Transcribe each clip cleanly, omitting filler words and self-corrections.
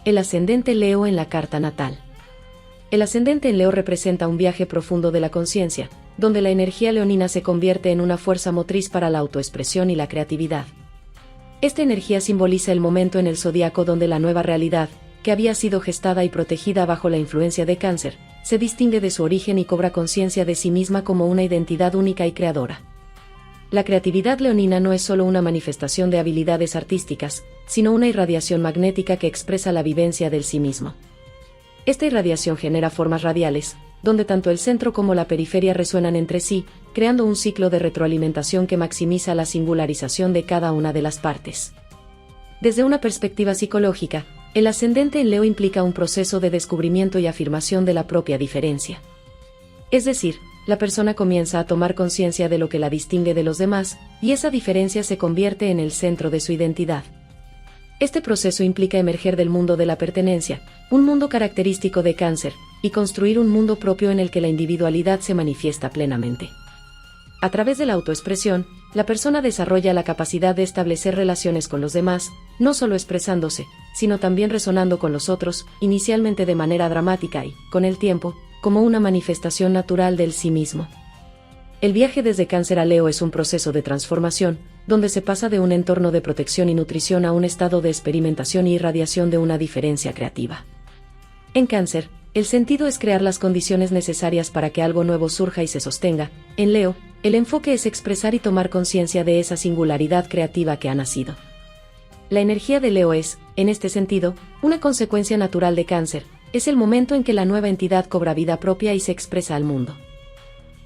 El ascendente Leo en la carta natal. El ascendente en Leo representa un viaje profundo de la conciencia, donde la energía leonina se convierte en una fuerza motriz para la autoexpresión y la creatividad. Esta energía simboliza el momento en el zodiaco donde la nueva realidad, que había sido gestada y protegida bajo la influencia de Cáncer, se distingue de su origen y cobra conciencia de sí misma como una identidad única y creadora. La creatividad leonina no es solo una manifestación de habilidades artísticas, sino una irradiación magnética que expresa la vivencia del sí mismo. Esta irradiación genera formas radiales, donde tanto el centro como la periferia resuenan entre sí, creando un ciclo de retroalimentación que maximiza la singularización de cada una de las partes. Desde una perspectiva psicológica, el ascendente en Leo implica un proceso de descubrimiento y afirmación de la propia diferencia. Es decir, la persona comienza a tomar conciencia de lo que la distingue de los demás, y esa diferencia se convierte en el centro de su identidad. Este proceso implica emerger del mundo de la pertenencia, un mundo característico de Cáncer, y construir un mundo propio en el que la individualidad se manifiesta plenamente. A través de la autoexpresión, la persona desarrolla la capacidad de establecer relaciones con los demás, no solo expresándose, sino también resonando con los otros, inicialmente de manera dramática y, con el tiempo, como una manifestación natural del sí mismo. El viaje desde Cáncer a Leo es un proceso de transformación, donde se pasa de un entorno de protección y nutrición a un estado de experimentación y irradiación de una diferencia creativa. En Cáncer, el sentido es crear las condiciones necesarias para que algo nuevo surja y se sostenga. En Leo, el enfoque es expresar y tomar conciencia de esa singularidad creativa que ha nacido. La energía de Leo es, en este sentido, una consecuencia natural de Cáncer. Es el momento en que la nueva entidad cobra vida propia y se expresa al mundo.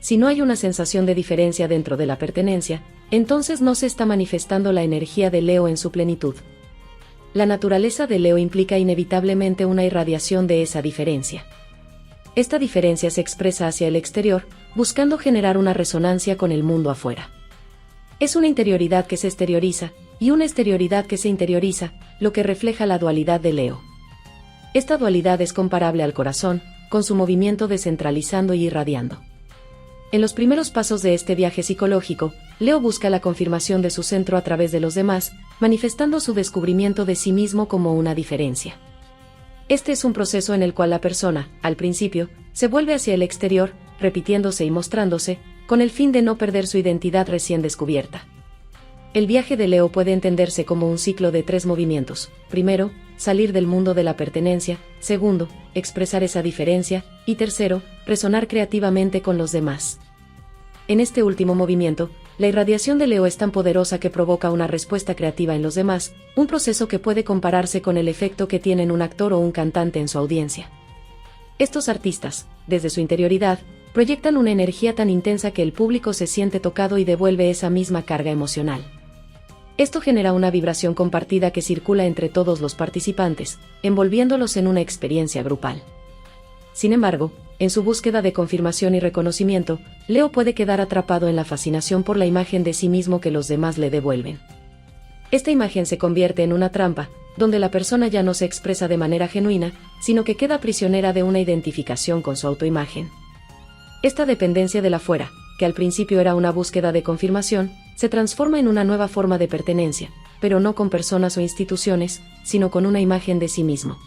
Si no hay una sensación de diferencia dentro de la pertenencia, entonces no se está manifestando la energía de Leo en su plenitud. La naturaleza de Leo implica inevitablemente una irradiación de esa diferencia. Esta diferencia se expresa hacia el exterior, buscando generar una resonancia con el mundo afuera. Es una interioridad que se exterioriza, y una exterioridad que se interioriza, lo que refleja la dualidad de Leo. Esta dualidad es comparable al corazón, con su movimiento descentralizando y irradiando. En los primeros pasos de este viaje psicológico, Leo busca la confirmación de su centro a través de los demás, manifestando su descubrimiento de sí mismo como una diferencia. Este es un proceso en el cual la persona, al principio, se vuelve hacia el exterior, repitiéndose y mostrándose, con el fin de no perder su identidad recién descubierta. El viaje de Leo puede entenderse como un ciclo de 3 movimientos. Primero, salir del mundo de la pertenencia. Segundo, expresar esa diferencia. Y tercero, resonar creativamente con los demás. En este último movimiento, la irradiación de Leo es tan poderosa que provoca una respuesta creativa en los demás, un proceso que puede compararse con el efecto que tiene un actor o un cantante en su audiencia. Estos artistas, desde su interioridad, proyectan una energía tan intensa que el público se siente tocado y devuelve esa misma carga emocional. Esto genera una vibración compartida que circula entre todos los participantes, envolviéndolos en una experiencia grupal. Sin embargo, en su búsqueda de confirmación y reconocimiento, Leo puede quedar atrapado en la fascinación por la imagen de sí mismo que los demás le devuelven. Esta imagen se convierte en una trampa, donde la persona ya no se expresa de manera genuina, sino que queda prisionera de una identificación con su autoimagen. Esta dependencia del afuera, que al principio era una búsqueda de confirmación, se transforma en una nueva forma de pertenencia, pero no con personas o instituciones, sino con una imagen de sí mismo.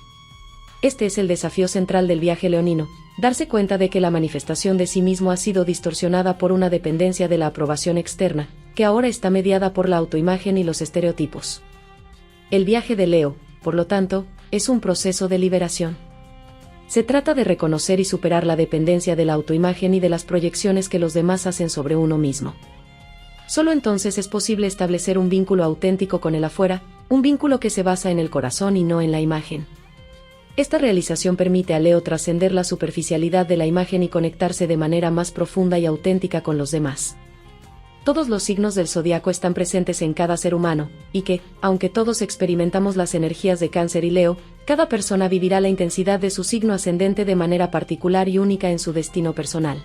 Este es el desafío central del viaje leonino, darse cuenta de que la manifestación de sí mismo ha sido distorsionada por una dependencia de la aprobación externa, que ahora está mediada por la autoimagen y los estereotipos. El viaje de Leo, por lo tanto, es un proceso de liberación. Se trata de reconocer y superar la dependencia de la autoimagen y de las proyecciones que los demás hacen sobre uno mismo. Solo entonces es posible establecer un vínculo auténtico con el afuera, un vínculo que se basa en el corazón y no en la imagen. Esta realización permite a Leo trascender la superficialidad de la imagen y conectarse de manera más profunda y auténtica con los demás. Todos los signos del zodiaco están presentes en cada ser humano, y que, aunque todos experimentamos las energías de Cáncer y Leo, cada persona vivirá la intensidad de su signo ascendente de manera particular y única en su destino personal.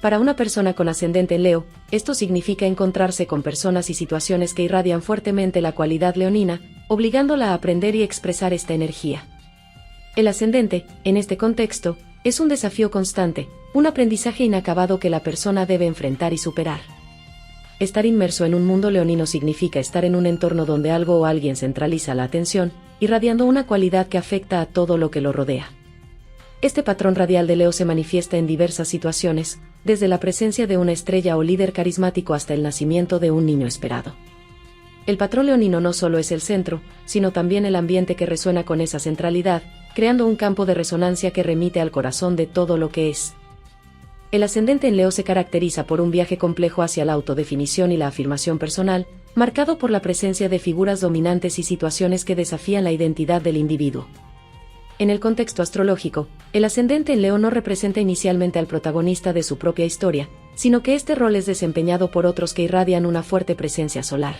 Para una persona con ascendente en Leo, esto significa encontrarse con personas y situaciones que irradian fuertemente la cualidad leonina, obligándola a aprender y expresar esta energía. El ascendente, en este contexto, es un desafío constante, un aprendizaje inacabado que la persona debe enfrentar y superar. Estar inmerso en un mundo leonino significa estar en un entorno donde algo o alguien centraliza la atención, irradiando una cualidad que afecta a todo lo que lo rodea. Este patrón radial de Leo se manifiesta en diversas situaciones, desde la presencia de una estrella o líder carismático hasta el nacimiento de un niño esperado. El patrón leonino no solo es el centro, sino también el ambiente que resuena con esa centralidad, creando un campo de resonancia que remite al corazón de todo lo que es. El ascendente en Leo se caracteriza por un viaje complejo hacia la autodefinición y la afirmación personal, marcado por la presencia de figuras dominantes y situaciones que desafían la identidad del individuo. En el contexto astrológico, el ascendente en Leo no representa inicialmente al protagonista de su propia historia, sino que este rol es desempeñado por otros que irradian una fuerte presencia solar.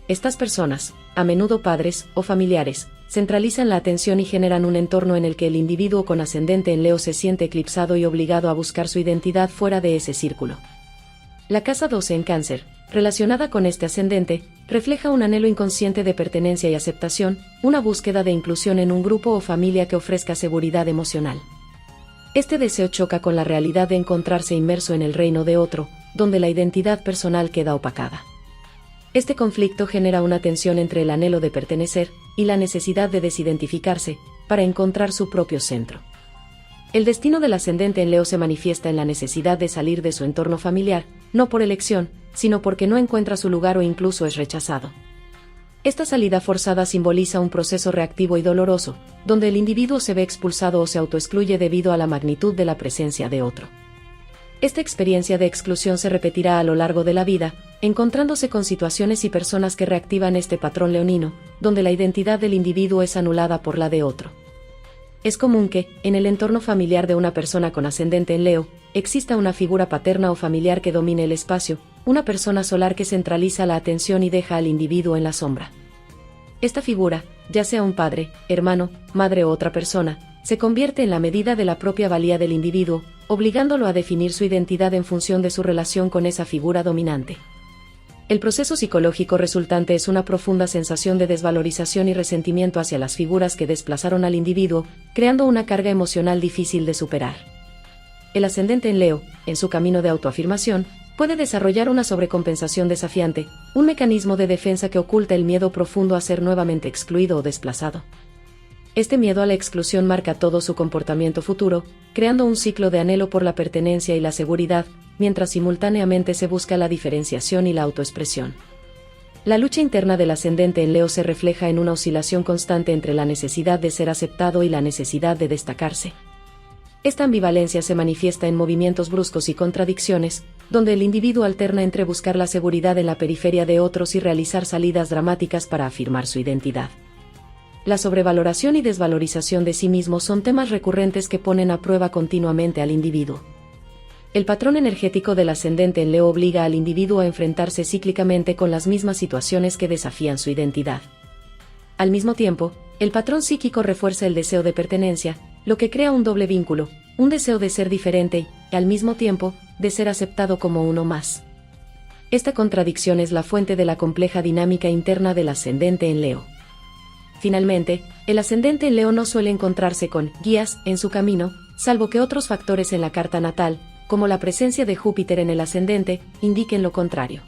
Estas personas, a menudo padres o familiares, centralizan la atención y generan un entorno en el que el individuo con ascendente en Leo se siente eclipsado y obligado a buscar su identidad fuera de ese círculo. La casa 12 en Cáncer, relacionada con este ascendente, refleja un anhelo inconsciente de pertenencia y aceptación, una búsqueda de inclusión en un grupo o familia que ofrezca seguridad emocional. Este deseo choca con la realidad de encontrarse inmerso en el reino de otro, donde la identidad personal queda opacada. Este conflicto genera una tensión entre el anhelo de pertenecer y la necesidad de desidentificarse, para encontrar su propio centro. El destino del ascendente en Leo se manifiesta en la necesidad de salir de su entorno familiar, no por elección, sino porque no encuentra su lugar o incluso es rechazado. Esta salida forzada simboliza un proceso reactivo y doloroso, donde el individuo se ve expulsado o se autoexcluye debido a la magnitud de la presencia de otro. Esta experiencia de exclusión se repetirá a lo largo de la vida, encontrándose con situaciones y personas que reactivan este patrón leonino, donde la identidad del individuo es anulada por la de otro. Es común que, en el entorno familiar de una persona con ascendente en Leo, exista una figura paterna o familiar que domine el espacio, una persona solar que centraliza la atención y deja al individuo en la sombra. Esta figura, ya sea un padre, hermano, madre o otra persona, se convierte en la medida de la propia valía del individuo, obligándolo a definir su identidad en función de su relación con esa figura dominante. El proceso psicológico resultante es una profunda sensación de desvalorización y resentimiento hacia las figuras que desplazaron al individuo, creando una carga emocional difícil de superar. El ascendente en Leo, en su camino de autoafirmación, puede desarrollar una sobrecompensación desafiante, un mecanismo de defensa que oculta el miedo profundo a ser nuevamente excluido o desplazado. Este miedo a la exclusión marca todo su comportamiento futuro, creando un ciclo de anhelo por la pertenencia y la seguridad, mientras simultáneamente se busca la diferenciación y la autoexpresión. La lucha interna del ascendente en Leo se refleja en una oscilación constante entre la necesidad de ser aceptado y la necesidad de destacarse. Esta ambivalencia se manifiesta en movimientos bruscos y contradicciones, donde el individuo alterna entre buscar la seguridad en la periferia de otros y realizar salidas dramáticas para afirmar su identidad. La sobrevaloración y desvalorización de sí mismo son temas recurrentes que ponen a prueba continuamente al individuo. El patrón energético del ascendente en Leo obliga al individuo a enfrentarse cíclicamente con las mismas situaciones que desafían su identidad. Al mismo tiempo, el patrón psíquico refuerza el deseo de pertenencia, lo que crea un doble vínculo, un deseo de ser diferente y, al mismo tiempo, de ser aceptado como uno más. Esta contradicción es la fuente de la compleja dinámica interna del ascendente en Leo. Finalmente, el ascendente en Leo no suele encontrarse con guías en su camino, salvo que otros factores en la carta natal, como la presencia de Júpiter en el ascendente, indiquen lo contrario.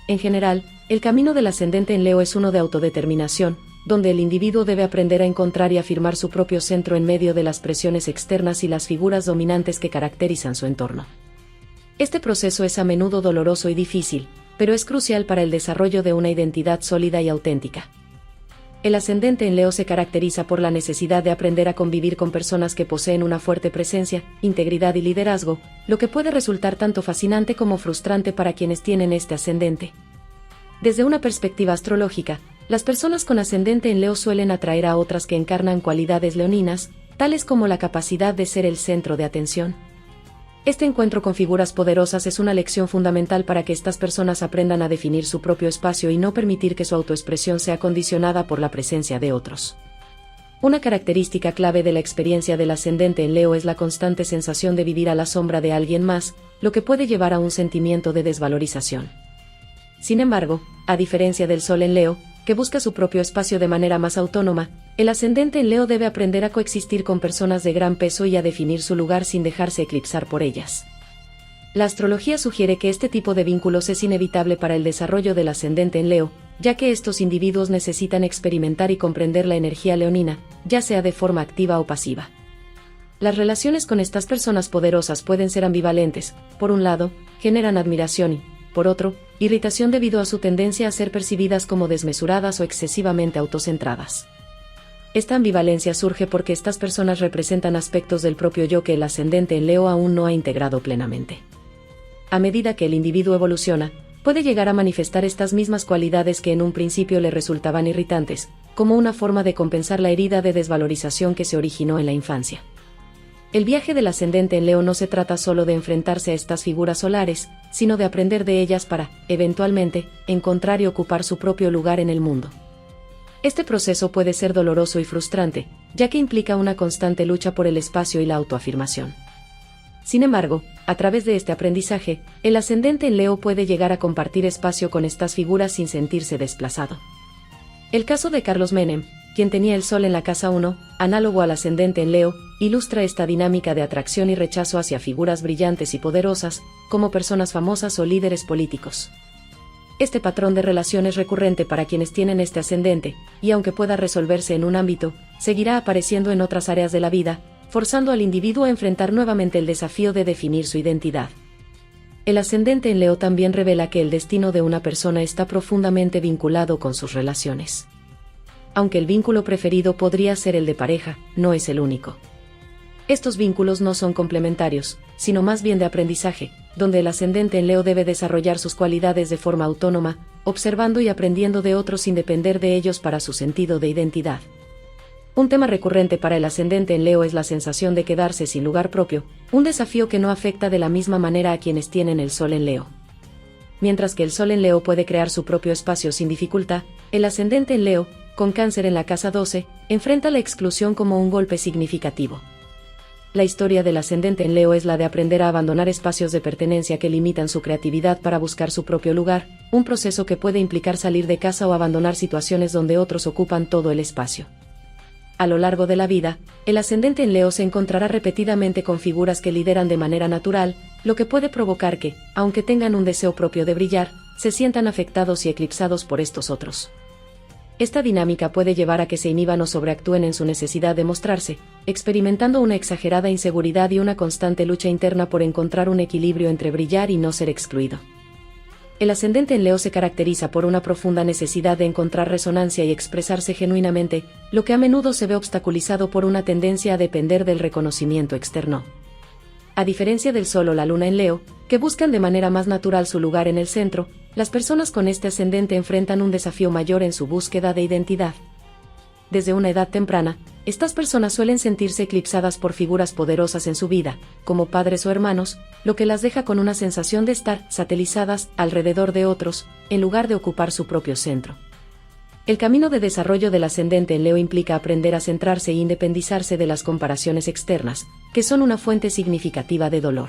En general, el camino del ascendente en Leo es uno de autodeterminación, donde el individuo debe aprender a encontrar y afirmar su propio centro en medio de las presiones externas y las figuras dominantes que caracterizan su entorno. Este proceso es a menudo doloroso y difícil, pero es crucial para el desarrollo de una identidad sólida y auténtica. El ascendente en Leo se caracteriza por la necesidad de aprender a convivir con personas que poseen una fuerte presencia, integridad y liderazgo, lo que puede resultar tanto fascinante como frustrante para quienes tienen este ascendente. Desde una perspectiva astrológica, las personas con ascendente en Leo suelen atraer a otras que encarnan cualidades leoninas, tales como la capacidad de ser el centro de atención. Este encuentro con figuras poderosas es una lección fundamental para que estas personas aprendan a definir su propio espacio y no permitir que su autoexpresión sea condicionada por la presencia de otros. Una característica clave de la experiencia del ascendente en Leo es la constante sensación de vivir a la sombra de alguien más, lo que puede llevar a un sentimiento de desvalorización. Sin embargo, a diferencia del Sol en Leo, que busca su propio espacio de manera más autónoma, el ascendente en Leo debe aprender a coexistir con personas de gran peso y a definir su lugar sin dejarse eclipsar por ellas. La astrología sugiere que este tipo de vínculos es inevitable para el desarrollo del ascendente en Leo, ya que estos individuos necesitan experimentar y comprender la energía leonina, ya sea de forma activa o pasiva. Las relaciones con estas personas poderosas pueden ser ambivalentes. Por un lado, generan admiración y, por otro, irritación debido a su tendencia a ser percibidas como desmesuradas o excesivamente autocentradas. Esta ambivalencia surge porque estas personas representan aspectos del propio yo que el ascendente en Leo aún no ha integrado plenamente. A medida que el individuo evoluciona, puede llegar a manifestar estas mismas cualidades que en un principio le resultaban irritantes, como una forma de compensar la herida de desvalorización que se originó en la infancia. El viaje del ascendente en Leo no se trata solo de enfrentarse a estas figuras solares, sino de aprender de ellas para, eventualmente, encontrar y ocupar su propio lugar en el mundo. Este proceso puede ser doloroso y frustrante, ya que implica una constante lucha por el espacio y la autoafirmación. Sin embargo, a través de este aprendizaje, el ascendente en Leo puede llegar a compartir espacio con estas figuras sin sentirse desplazado. El caso de Carlos Menem, quien tenía el Sol en la casa 1, análogo al ascendente en Leo, ilustra esta dinámica de atracción y rechazo hacia figuras brillantes y poderosas, como personas famosas o líderes políticos. Este patrón de relación es recurrente para quienes tienen este ascendente, y aunque pueda resolverse en un ámbito, seguirá apareciendo en otras áreas de la vida, forzando al individuo a enfrentar nuevamente el desafío de definir su identidad. El ascendente en Leo también revela que el destino de una persona está profundamente vinculado con sus relaciones. Aunque el vínculo preferido podría ser el de pareja, no es el único. Estos vínculos no son complementarios, sino más bien de aprendizaje, donde el ascendente en Leo debe desarrollar sus cualidades de forma autónoma, observando y aprendiendo de otros sin depender de ellos para su sentido de identidad. Un tema recurrente para el ascendente en Leo es la sensación de quedarse sin lugar propio, un desafío que no afecta de la misma manera a quienes tienen el Sol en Leo. Mientras que el Sol en Leo puede crear su propio espacio sin dificultad, el ascendente en Leo, con Cáncer en la casa 12, enfrenta la exclusión como un golpe significativo. La historia del ascendente en Leo es la de aprender a abandonar espacios de pertenencia que limitan su creatividad para buscar su propio lugar, un proceso que puede implicar salir de casa o abandonar situaciones donde otros ocupan todo el espacio. A lo largo de la vida, el ascendente en Leo se encontrará repetidamente con figuras que lideran de manera natural, lo que puede provocar que, aunque tengan un deseo propio de brillar, se sientan afectados y eclipsados por estos otros. Esta dinámica puede llevar a que se inhiban o sobreactúen en su necesidad de mostrarse, experimentando una exagerada inseguridad y una constante lucha interna por encontrar un equilibrio entre brillar y no ser excluido. El ascendente en Leo se caracteriza por una profunda necesidad de encontrar resonancia y expresarse genuinamente, lo que a menudo se ve obstaculizado por una tendencia a depender del reconocimiento externo. A diferencia del Sol o la Luna en Leo, que buscan de manera más natural su lugar en el centro, las personas con este ascendente enfrentan un desafío mayor en su búsqueda de identidad. Desde una edad temprana, estas personas suelen sentirse eclipsadas por figuras poderosas en su vida, como padres o hermanos, lo que las deja con una sensación de estar satelizadas alrededor de otros, en lugar de ocupar su propio centro. El camino de desarrollo del ascendente en Leo implica aprender a centrarse e independizarse de las comparaciones externas, que son una fuente significativa de dolor.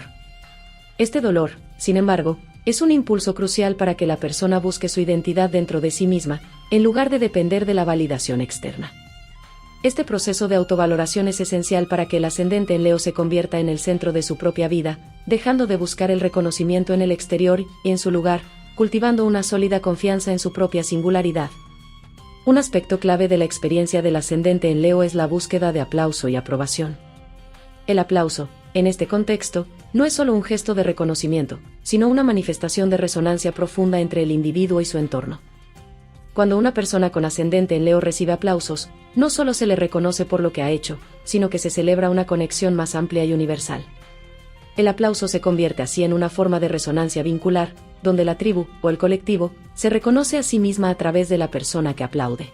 Este dolor, sin embargo, es un impulso crucial para que la persona busque su identidad dentro de sí misma, en lugar de depender de la validación externa. Este proceso de autovaloración es esencial para que el ascendente en Leo se convierta en el centro de su propia vida, dejando de buscar el reconocimiento en el exterior y, en su lugar, cultivando una sólida confianza en su propia singularidad. Un aspecto clave de la experiencia del ascendente en Leo es la búsqueda de aplauso y aprobación. El aplauso, en este contexto, no es solo un gesto de reconocimiento, sino una manifestación de resonancia profunda entre el individuo y su entorno. Cuando una persona con ascendente en Leo recibe aplausos, no solo se le reconoce por lo que ha hecho, sino que se celebra una conexión más amplia y universal. El aplauso se convierte así en una forma de resonancia vincular, donde la tribu, o el colectivo, se reconoce a sí misma a través de la persona que aplaude.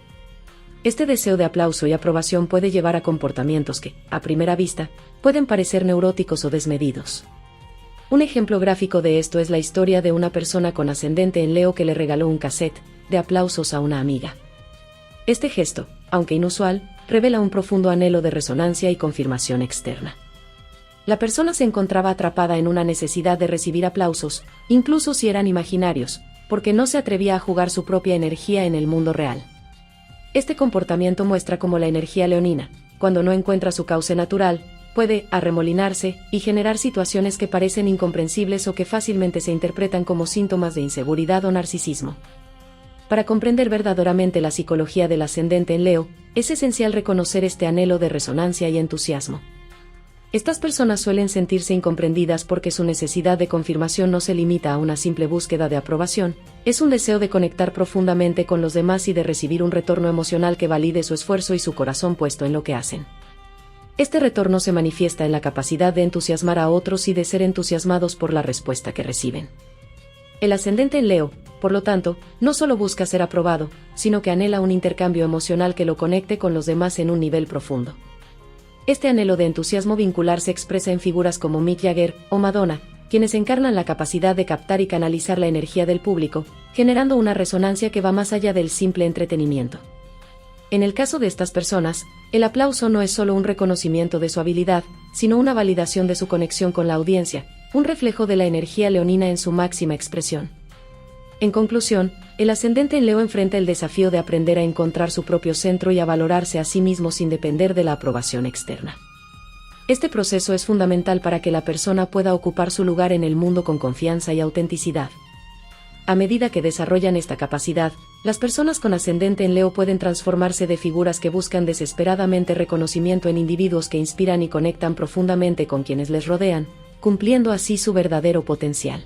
Este deseo de aplauso y aprobación puede llevar a comportamientos que, a primera vista, pueden parecer neuróticos o desmedidos. Un ejemplo gráfico de esto es la historia de una persona con ascendente en Leo que le regaló un cassette de aplausos a una amiga. Este gesto, aunque inusual, revela un profundo anhelo de resonancia y confirmación externa. La persona se encontraba atrapada en una necesidad de recibir aplausos, incluso si eran imaginarios, porque no se atrevía a jugar su propia energía en el mundo real. Este comportamiento muestra cómo la energía leonina, cuando no encuentra su cauce natural, puede arremolinarse y generar situaciones que parecen incomprensibles o que fácilmente se interpretan como síntomas de inseguridad o narcisismo. Para comprender verdaderamente la psicología del ascendente en Leo, es esencial reconocer este anhelo de resonancia y entusiasmo. Estas personas suelen sentirse incomprendidas porque su necesidad de confirmación no se limita a una simple búsqueda de aprobación, es un deseo de conectar profundamente con los demás y de recibir un retorno emocional que valide su esfuerzo y su corazón puesto en lo que hacen. Este retorno se manifiesta en la capacidad de entusiasmar a otros y de ser entusiasmados por la respuesta que reciben. El ascendente en Leo, por lo tanto, no solo busca ser aprobado, sino que anhela un intercambio emocional que lo conecte con los demás en un nivel profundo. Este anhelo de entusiasmo vincular se expresa en figuras como Mick Jagger o Madonna, quienes encarnan la capacidad de captar y canalizar la energía del público, generando una resonancia que va más allá del simple entretenimiento. En el caso de estas personas, el aplauso no es solo un reconocimiento de su habilidad, sino una validación de su conexión con la audiencia, un reflejo de la energía leonina en su máxima expresión. En conclusión, el ascendente en Leo enfrenta el desafío de aprender a encontrar su propio centro y a valorarse a sí mismo sin depender de la aprobación externa. Este proceso es fundamental para que la persona pueda ocupar su lugar en el mundo con confianza y autenticidad. A medida que desarrollan esta capacidad, las personas con ascendente en Leo pueden transformarse de figuras que buscan desesperadamente reconocimiento en individuos que inspiran y conectan profundamente con quienes les rodean, cumpliendo así su verdadero potencial.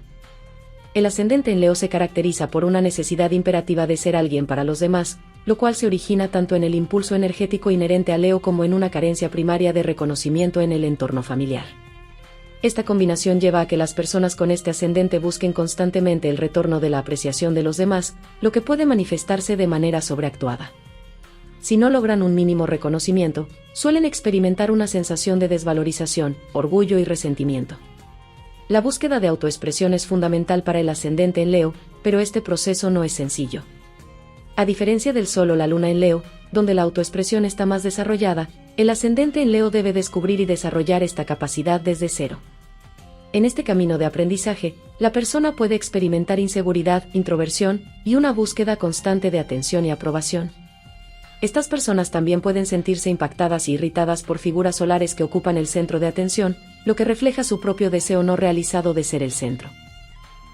El ascendente en Leo se caracteriza por una necesidad imperativa de ser alguien para los demás, lo cual se origina tanto en el impulso energético inherente a Leo como en una carencia primaria de reconocimiento en el entorno familiar. Esta combinación lleva a que las personas con este ascendente busquen constantemente el retorno de la apreciación de los demás, lo que puede manifestarse de manera sobreactuada. Si no logran un mínimo reconocimiento, suelen experimentar una sensación de desvalorización, orgullo y resentimiento. La búsqueda de autoexpresión es fundamental para el ascendente en Leo, pero este proceso no es sencillo. A diferencia del Sol o la Luna en Leo, donde la autoexpresión está más desarrollada, el ascendente en Leo debe descubrir y desarrollar esta capacidad desde cero. En este camino de aprendizaje, la persona puede experimentar inseguridad, introversión y una búsqueda constante de atención y aprobación. Estas personas también pueden sentirse impactadas y irritadas por figuras solares que ocupan el centro de atención, lo que refleja su propio deseo no realizado de ser el centro.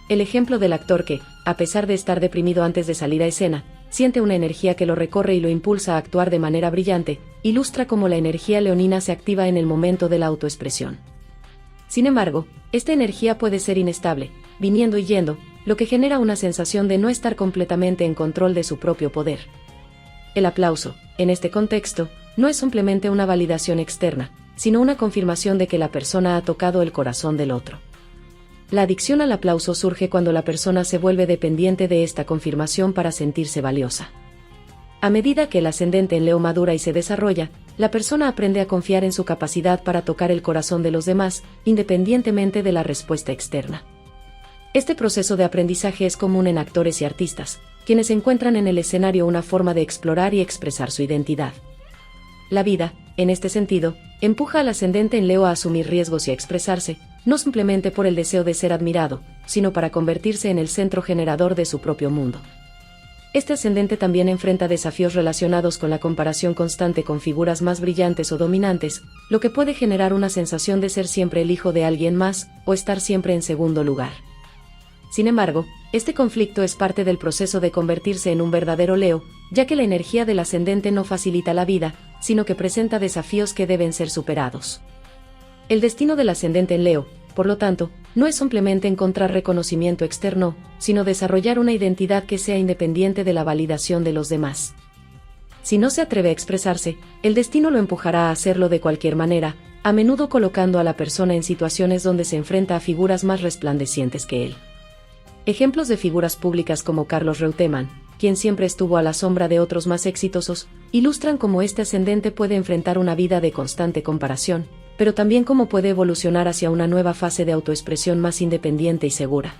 El ejemplo del actor que, a pesar de estar deprimido antes de salir a escena, siente una energía que lo recorre y lo impulsa a actuar de manera brillante, ilustra cómo la energía leonina se activa en el momento de la autoexpresión. Sin embargo, esta energía puede ser inestable, viniendo y yendo, lo que genera una sensación de no estar completamente en control de su propio poder. El aplauso, en este contexto, no es simplemente una validación externa, sino una confirmación de que la persona ha tocado el corazón del otro. La adicción al aplauso surge cuando la persona se vuelve dependiente de esta confirmación para sentirse valiosa. A medida que el ascendente en Leo madura y se desarrolla, la persona aprende a confiar en su capacidad para tocar el corazón de los demás, independientemente de la respuesta externa. Este proceso de aprendizaje es común en actores y artistas, quienes encuentran en el escenario una forma de explorar y expresar su identidad. La vida, en este sentido, empuja al ascendente en Leo a asumir riesgos y a expresarse, no simplemente por el deseo de ser admirado, sino para convertirse en el centro generador de su propio mundo. Este ascendente también enfrenta desafíos relacionados con la comparación constante con figuras más brillantes o dominantes, lo que puede generar una sensación de ser siempre el hijo de alguien más, o estar siempre en segundo lugar. Sin embargo, este conflicto es parte del proceso de convertirse en un verdadero Leo, ya que la energía del ascendente no facilita la vida, sino que presenta desafíos que deben ser superados. El destino del ascendente en Leo, por lo tanto, no es simplemente encontrar reconocimiento externo, sino desarrollar una identidad que sea independiente de la validación de los demás. Si no se atreve a expresarse, el destino lo empujará a hacerlo de cualquier manera, a menudo colocando a la persona en situaciones donde se enfrenta a figuras más resplandecientes que él. Ejemplos de figuras públicas como Carlos Reutemann, quien siempre estuvo a la sombra de otros más exitosos, ilustran cómo este ascendente puede enfrentar una vida de constante comparación, pero también cómo puede evolucionar hacia una nueva fase de autoexpresión más independiente y segura.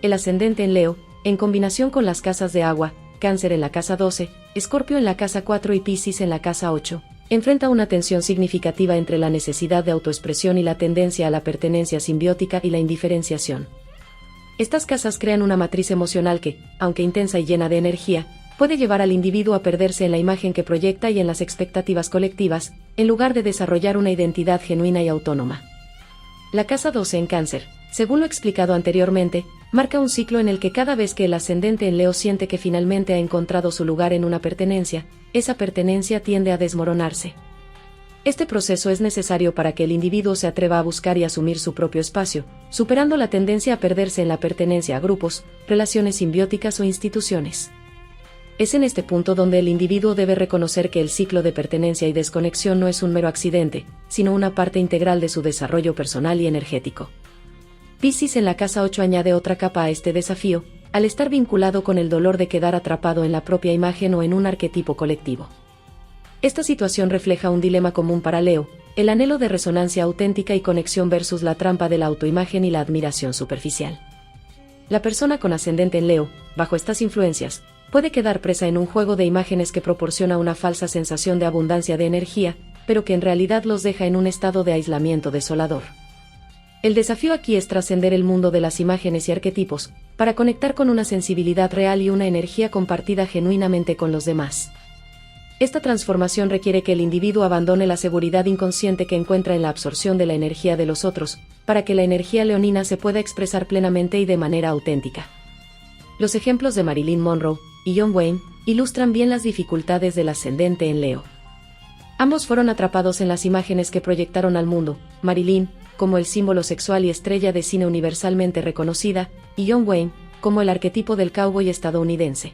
El ascendente en Leo, en combinación con las casas de agua, Cáncer en la casa 12, Escorpio en la casa 4 y Piscis en la casa 8, enfrenta una tensión significativa entre la necesidad de autoexpresión y la tendencia a la pertenencia simbiótica y la indiferenciación. Estas casas crean una matriz emocional que, aunque intensa y llena de energía, puede llevar al individuo a perderse en la imagen que proyecta y en las expectativas colectivas, en lugar de desarrollar una identidad genuina y autónoma. La casa 12 en Cáncer, según lo explicado anteriormente, marca un ciclo en el que cada vez que el ascendente en Leo siente que finalmente ha encontrado su lugar en una pertenencia, esa pertenencia tiende a desmoronarse. Este proceso es necesario para que el individuo se atreva a buscar y asumir su propio espacio, superando la tendencia a perderse en la pertenencia a grupos, relaciones simbióticas o instituciones. Es en este punto donde el individuo debe reconocer que el ciclo de pertenencia y desconexión no es un mero accidente, sino una parte integral de su desarrollo personal y energético. Piscis en la casa 8 añade otra capa a este desafío, al estar vinculado con el dolor de quedar atrapado en la propia imagen o en un arquetipo colectivo. Esta situación refleja un dilema común para Leo, el anhelo de resonancia auténtica y conexión versus la trampa de la autoimagen y la admiración superficial. La persona con ascendente en Leo, bajo estas influencias, puede quedar presa en un juego de imágenes que proporciona una falsa sensación de abundancia de energía, pero que en realidad los deja en un estado de aislamiento desolador. El desafío aquí es trascender el mundo de las imágenes y arquetipos, para conectar con una sensibilidad real y una energía compartida genuinamente con los demás. Esta transformación requiere que el individuo abandone la seguridad inconsciente que encuentra en la absorción de la energía de los otros, para que la energía leonina se pueda expresar plenamente y de manera auténtica. Los ejemplos de Marilyn Monroe y John Wayne ilustran bien las dificultades del ascendente en Leo. Ambos fueron atrapados en las imágenes que proyectaron al mundo, Marilyn, como el símbolo sexual y estrella de cine universalmente reconocida, y John Wayne, como el arquetipo del cowboy estadounidense.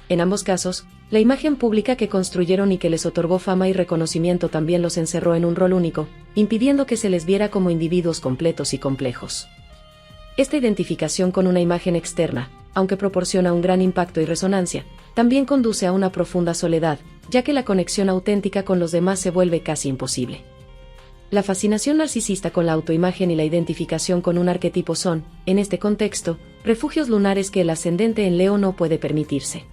En ambos casos, la imagen pública que construyeron y que les otorgó fama y reconocimiento también los encerró en un rol único, impidiendo que se les viera como individuos completos y complejos. Esta identificación con una imagen externa, aunque proporciona un gran impacto y resonancia, también conduce a una profunda soledad, ya que la conexión auténtica con los demás se vuelve casi imposible. La fascinación narcisista con la autoimagen y la identificación con un arquetipo son, en este contexto, refugios lunares que el ascendente en Leo no puede permitirse.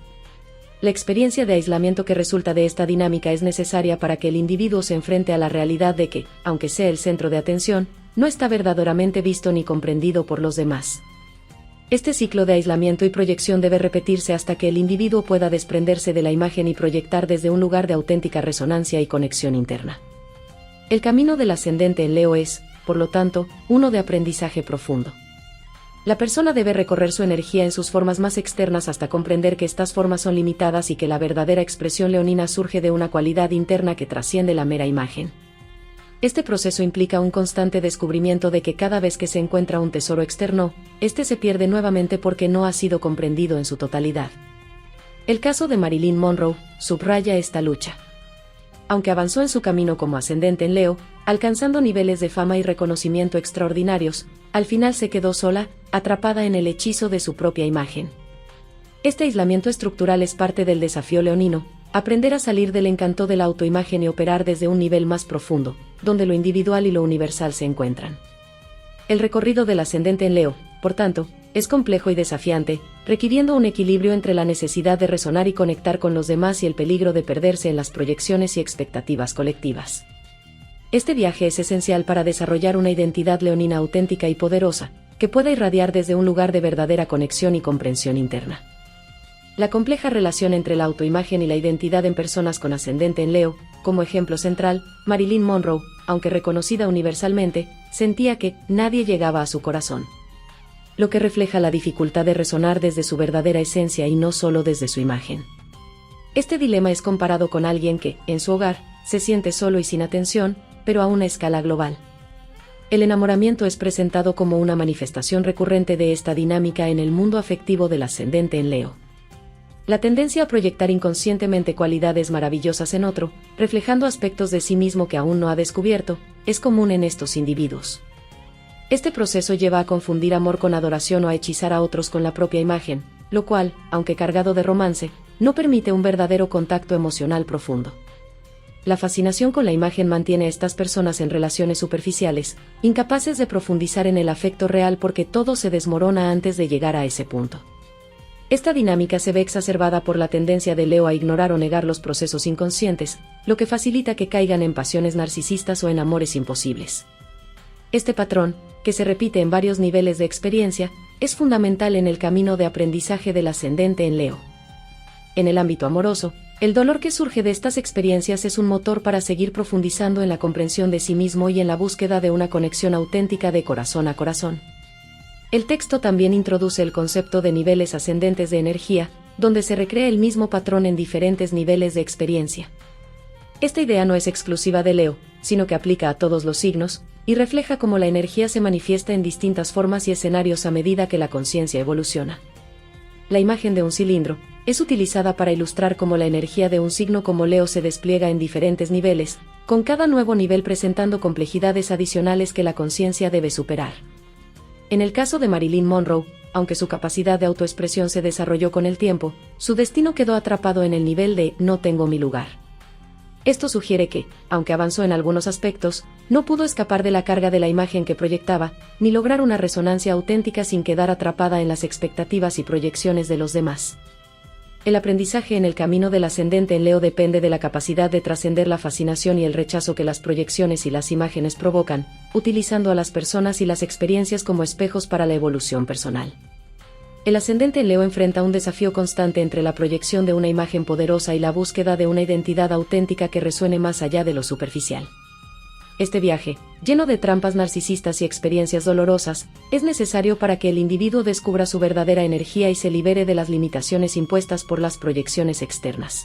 La experiencia de aislamiento que resulta de esta dinámica es necesaria para que el individuo se enfrente a la realidad de que, aunque sea el centro de atención, no está verdaderamente visto ni comprendido por los demás. Este ciclo de aislamiento y proyección debe repetirse hasta que el individuo pueda desprenderse de la imagen y proyectar desde un lugar de auténtica resonancia y conexión interna. El camino del ascendente en Leo es, por lo tanto, uno de aprendizaje profundo. La persona debe recorrer su energía en sus formas más externas hasta comprender que estas formas son limitadas y que la verdadera expresión leonina surge de una cualidad interna que trasciende la mera imagen. Este proceso implica un constante descubrimiento de que cada vez que se encuentra un tesoro externo, este se pierde nuevamente porque no ha sido comprendido en su totalidad. El caso de Marilyn Monroe subraya esta lucha. Aunque avanzó en su camino como ascendente en Leo, alcanzando niveles de fama y reconocimiento extraordinarios, al final se quedó sola, atrapada en el hechizo de su propia imagen. Este aislamiento estructural es parte del desafío leonino, aprender a salir del encanto de la autoimagen y operar desde un nivel más profundo, donde lo individual y lo universal se encuentran. El recorrido del ascendente en Leo, por tanto, es complejo y desafiante, requiriendo un equilibrio entre la necesidad de resonar y conectar con los demás y el peligro de perderse en las proyecciones y expectativas colectivas. Este viaje es esencial para desarrollar una identidad leonina auténtica y poderosa, que pueda irradiar desde un lugar de verdadera conexión y comprensión interna. La compleja relación entre la autoimagen y la identidad en personas con ascendente en Leo, como ejemplo central, Marilyn Monroe, aunque reconocida universalmente, sentía que nadie llegaba a su corazón. Lo que refleja la dificultad de resonar desde su verdadera esencia y no solo desde su imagen. Este dilema es comparado con alguien que, en su hogar, se siente solo y sin atención, pero a una escala global. El enamoramiento es presentado como una manifestación recurrente de esta dinámica en el mundo afectivo del ascendente en Leo. La tendencia a proyectar inconscientemente cualidades maravillosas en otro, reflejando aspectos de sí mismo que aún no ha descubierto, es común en estos individuos. Este proceso lleva a confundir amor con adoración o a hechizar a otros con la propia imagen, lo cual, aunque cargado de romance, no permite un verdadero contacto emocional profundo. La fascinación con la imagen mantiene a estas personas en relaciones superficiales, incapaces de profundizar en el afecto real porque todo se desmorona antes de llegar a ese punto. Esta dinámica se ve exacerbada por la tendencia de Leo a ignorar o negar los procesos inconscientes, lo que facilita que caigan en pasiones narcisistas o en amores imposibles. Este patrón, que se repite en varios niveles de experiencia, es fundamental en el camino de aprendizaje del ascendente en Leo. En el ámbito amoroso, el dolor que surge de estas experiencias es un motor para seguir profundizando en la comprensión de sí mismo y en la búsqueda de una conexión auténtica de corazón a corazón. El texto también introduce el concepto de niveles ascendentes de energía, donde se recrea el mismo patrón en diferentes niveles de experiencia. Esta idea no es exclusiva de Leo, sino que aplica a todos los signos, y refleja cómo la energía se manifiesta en distintas formas y escenarios a medida que la conciencia evoluciona. La imagen de un cilindro es utilizada para ilustrar cómo la energía de un signo como Leo se despliega en diferentes niveles, con cada nuevo nivel presentando complejidades adicionales que la conciencia debe superar. En el caso de Marilyn Monroe, aunque su capacidad de autoexpresión se desarrolló con el tiempo, su destino quedó atrapado en el nivel de "no tengo mi lugar". Esto sugiere que, aunque avanzó en algunos aspectos, no pudo escapar de la carga de la imagen que proyectaba, ni lograr una resonancia auténtica sin quedar atrapada en las expectativas y proyecciones de los demás. El aprendizaje en el camino del ascendente en Leo depende de la capacidad de trascender la fascinación y el rechazo que las proyecciones y las imágenes provocan, utilizando a las personas y las experiencias como espejos para la evolución personal. El ascendente en Leo enfrenta un desafío constante entre la proyección de una imagen poderosa y la búsqueda de una identidad auténtica que resuene más allá de lo superficial. Este viaje, lleno de trampas narcisistas y experiencias dolorosas, es necesario para que el individuo descubra su verdadera energía y se libere de las limitaciones impuestas por las proyecciones externas.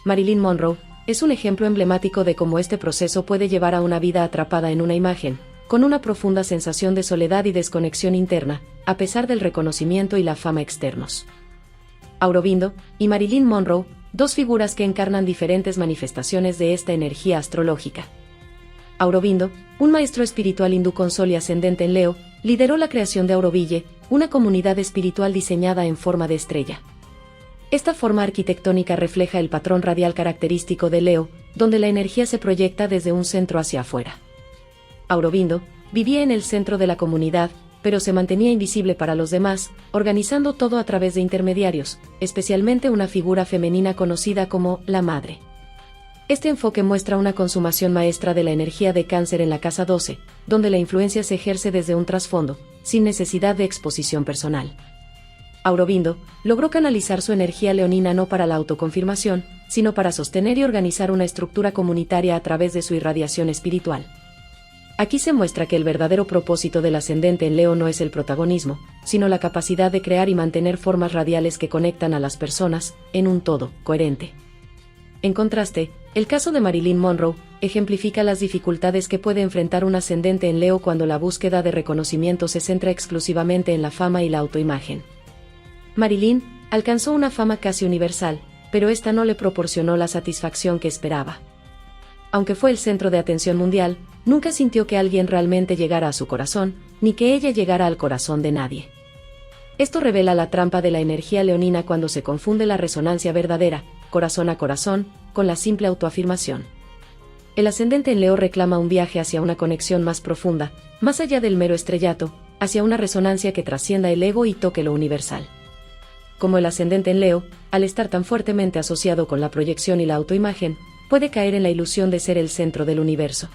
Marilyn Monroe es un ejemplo emblemático de cómo este proceso puede llevar a una vida atrapada en una imagen, con una profunda sensación de soledad y desconexión interna, a pesar del reconocimiento y la fama externos. Aurobindo y Marilyn Monroe, dos figuras que encarnan diferentes manifestaciones de esta energía astrológica. Aurobindo, un maestro espiritual hindú con sol y ascendente en Leo, lideró la creación de Auroville, una comunidad espiritual diseñada en forma de estrella. Esta forma arquitectónica refleja el patrón radial característico de Leo, donde la energía se proyecta desde un centro hacia afuera. Aurobindo vivía en el centro de la comunidad, pero se mantenía invisible para los demás, organizando todo a través de intermediarios, especialmente una figura femenina conocida como la Madre. Este enfoque muestra una consumación maestra de la energía de Cáncer en la casa 12, donde la influencia se ejerce desde un trasfondo, sin necesidad de exposición personal. Aurobindo logró canalizar su energía leonina no para la autoconfirmación, sino para sostener y organizar una estructura comunitaria a través de su irradiación espiritual. Aquí se muestra que el verdadero propósito del ascendente en Leo no es el protagonismo, sino la capacidad de crear y mantener formas radiales que conectan a las personas, en un todo coherente. En contraste, el caso de Marilyn Monroe ejemplifica las dificultades que puede enfrentar un ascendente en Leo cuando la búsqueda de reconocimiento se centra exclusivamente en la fama y la autoimagen. Marilyn alcanzó una fama casi universal, pero esta no le proporcionó la satisfacción que esperaba. Aunque fue el centro de atención mundial, nunca sintió que alguien realmente llegara a su corazón, ni que ella llegara al corazón de nadie. Esto revela la trampa de la energía leonina cuando se confunde la resonancia verdadera, corazón a corazón, con la simple autoafirmación. El ascendente en Leo reclama un viaje hacia una conexión más profunda, más allá del mero estrellato, hacia una resonancia que trascienda el ego y toque lo universal. Como el ascendente en Leo, al estar tan fuertemente asociado con la proyección y la autoimagen, puede caer en la ilusión de ser el centro del universo.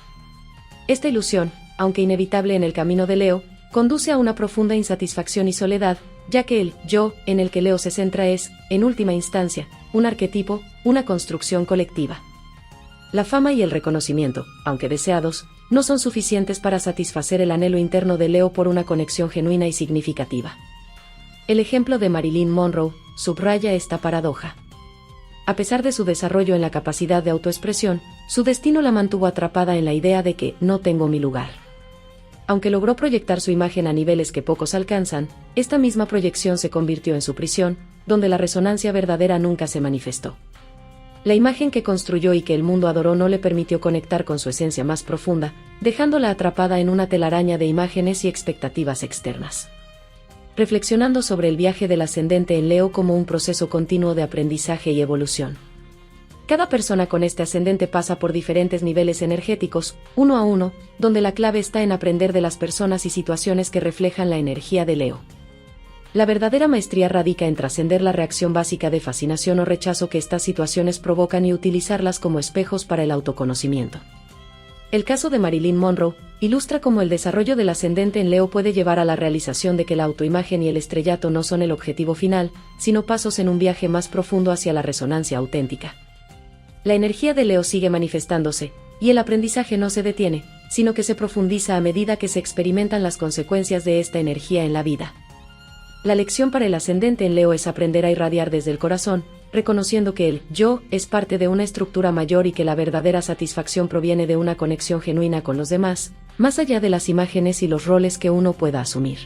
Esta ilusión, aunque inevitable en el camino de Leo, conduce a una profunda insatisfacción y soledad, ya que el yo en el que Leo se centra es, en última instancia, un arquetipo, una construcción colectiva. La fama y el reconocimiento, aunque deseados, no son suficientes para satisfacer el anhelo interno de Leo por una conexión genuina y significativa. El ejemplo de Marilyn Monroe subraya esta paradoja. A pesar de su desarrollo en la capacidad de autoexpresión, su destino la mantuvo atrapada en la idea de que no tengo mi lugar. Aunque logró proyectar su imagen a niveles que pocos alcanzan, esta misma proyección se convirtió en su prisión, donde la resonancia verdadera nunca se manifestó. La imagen que construyó y que el mundo adoró no le permitió conectar con su esencia más profunda, dejándola atrapada en una telaraña de imágenes y expectativas externas. Reflexionando sobre el viaje del ascendente en Leo como un proceso continuo de aprendizaje y evolución. Cada persona con este ascendente pasa por diferentes niveles energéticos, uno a uno, donde la clave está en aprender de las personas y situaciones que reflejan la energía de Leo. La verdadera maestría radica en trascender la reacción básica de fascinación o rechazo que estas situaciones provocan y utilizarlas como espejos para el autoconocimiento. El caso de Marilyn Monroe Ilustra cómo el desarrollo del ascendente en Leo puede llevar a la realización de que la autoimagen y el estrellato no son el objetivo final, sino pasos en un viaje más profundo hacia la resonancia auténtica. La energía de Leo sigue manifestándose, y el aprendizaje no se detiene, sino que se profundiza a medida que se experimentan las consecuencias de esta energía en la vida. La lección para el ascendente en Leo es aprender a irradiar desde el corazón, reconociendo que el yo es parte de una estructura mayor y que la verdadera satisfacción proviene de una conexión genuina con los demás, más allá de las imágenes y los roles que uno pueda asumir.